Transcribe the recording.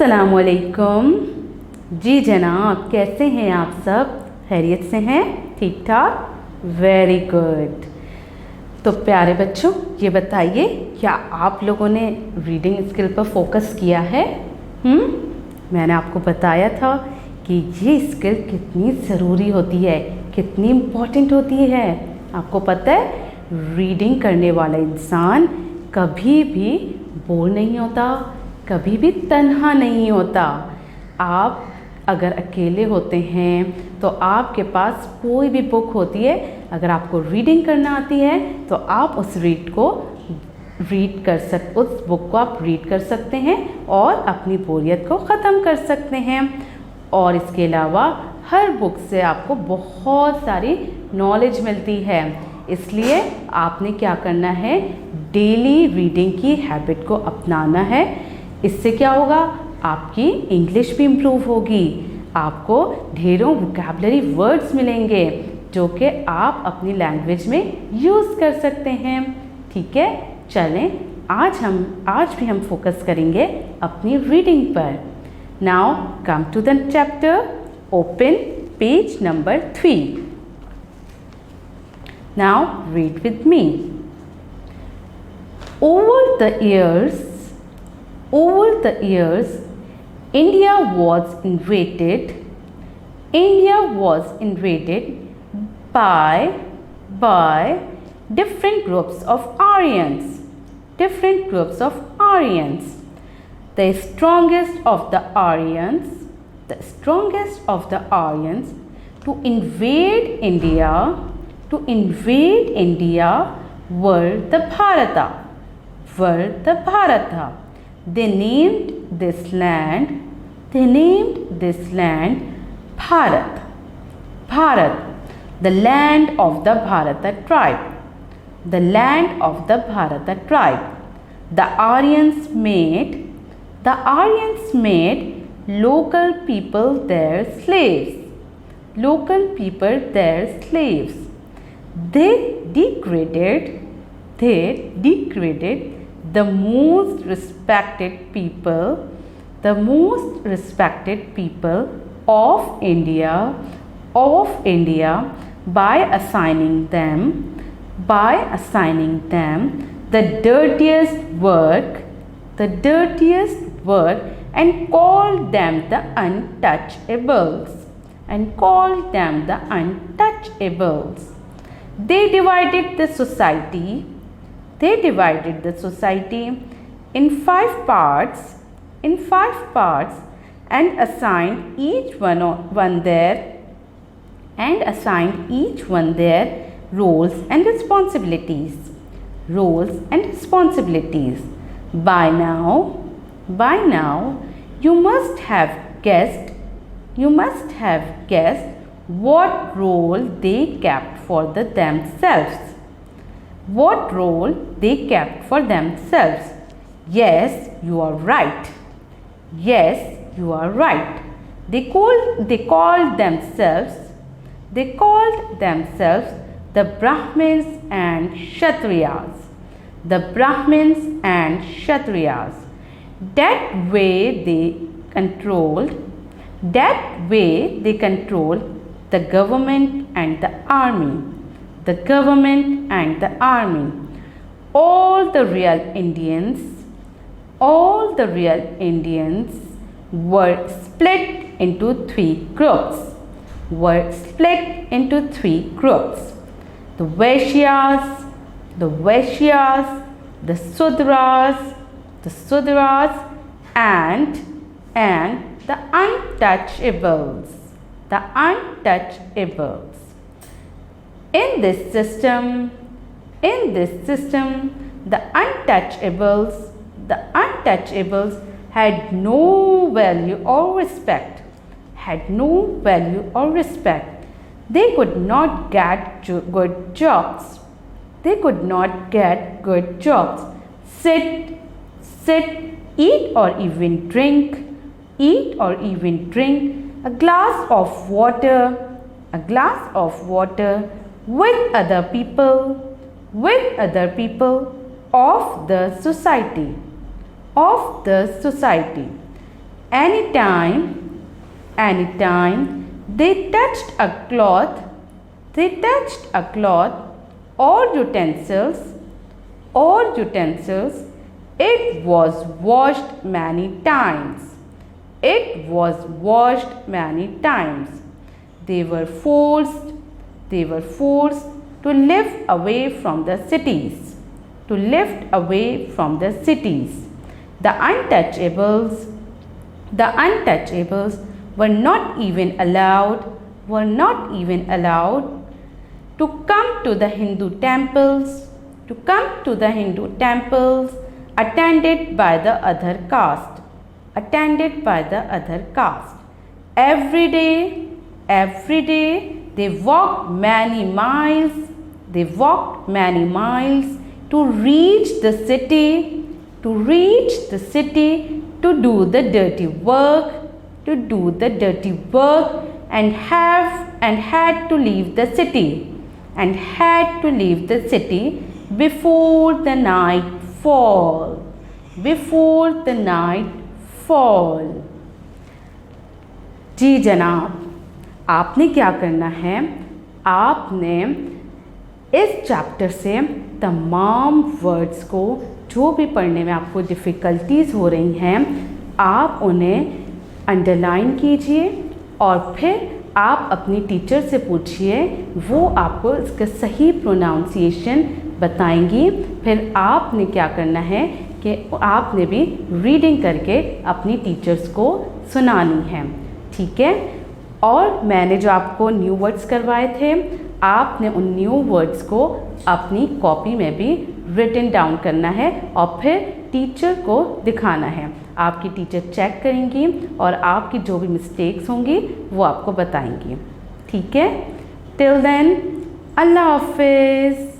अस्सलामुअलैकुम। जी जनाब, कैसे हैं आप सब? खैरियत से हैं? ठीक ठाक? Very good. तो प्यारे बच्चों, ये बताइए, क्या आप लोगों ने रीडिंग स्किल पर फोकस किया है? मैंने आपको बताया था कि ये स्किल कितनी ज़रूरी होती है, कितनी इम्पॉर्टेंट होती है। आपको पता है, रीडिंग करने वाला इंसान कभी भी बोर नहीं होता, कभी भी तन्हा नहीं होता। आप अगर अकेले होते हैं तो आपके पास कोई भी बुक होती है, अगर आपको रीडिंग करना आती है तो आप उस बुक को आप रीड कर सकते हैं और अपनी बोरियत को ख़त्म कर सकते हैं। और इसके अलावा हर बुक से आपको बहुत सारी नॉलेज मिलती है। इसलिए आपने क्या करना है, डेली रीडिंग की हैबिट को अपनाना है। इससे क्या होगा, आपकी इंग्लिश भी इम्प्रूव होगी, आपको ढेरों वोकैबुलरी वर्ड्स मिलेंगे जो कि आप अपनी लैंग्वेज में यूज़ कर सकते हैं। ठीक है, चलें आज भी हम फोकस करेंगे अपनी रीडिंग पर। Now come to the chapter, open page number 3। Now read with me. Over the years, India was invaded by different groups of Aryans. The strongest of the Aryans to invade India were the Bharata. They named this land Bharat, the land of the Bharata tribe. The Aryans made local people their slaves. They degraded the most respected people of India by assigning them the dirtiest work and called them the untouchables. They divided the society in five parts and assigned each one their roles and responsibilities. By now you must have guessed what role they kept for themselves. Yes, you are right. They called themselves the Brahmins and Kshatriyas. That way they controlled the government and the army. All the real Indians were split into three groups. The Vaishyas, the Sudras, and the untouchables. In this system, the untouchables had no value or respect. They could not get good jobs. Sit, eat or even drink a glass of water with other people of the society. anytime they touched a cloth or utensils, it was washed many times. They were forced to live away from the cities. The untouchables were not even allowed to come to the Hindu temples attended by the other caste. Every day they walked many miles to reach the city to do the dirty work and had to leave the city before the night fall. जी जनाब, आपने क्या करना है, आपने इस chapter से तमाम words को जो भी पढ़ने में आपको डिफ़िकल्टीज़ हो रही हैं, आप उन्हें अंडरलाइन कीजिए और फिर आप अपनी टीचर से पूछिए, वो आपको इसका सही प्रोनाउंसिएशन बताएंगी। फिर आपने क्या करना है कि आपने भी रीडिंग करके अपनी टीचर्स को सुनानी है, ठीक है। और मैंने जो आपको न्यू वर्ड्स करवाए थे, आपने उन न्यू वर्ड्स को अपनी कॉपी में भी रिटन डाउन करना है और फिर टीचर को दिखाना है। आपकी टीचर चेक करेंगी और आपकी जो भी मिस्टेक्स होंगी वो आपको बताएंगी, ठीक है। टिल देन, अल्लाह हाफिज़।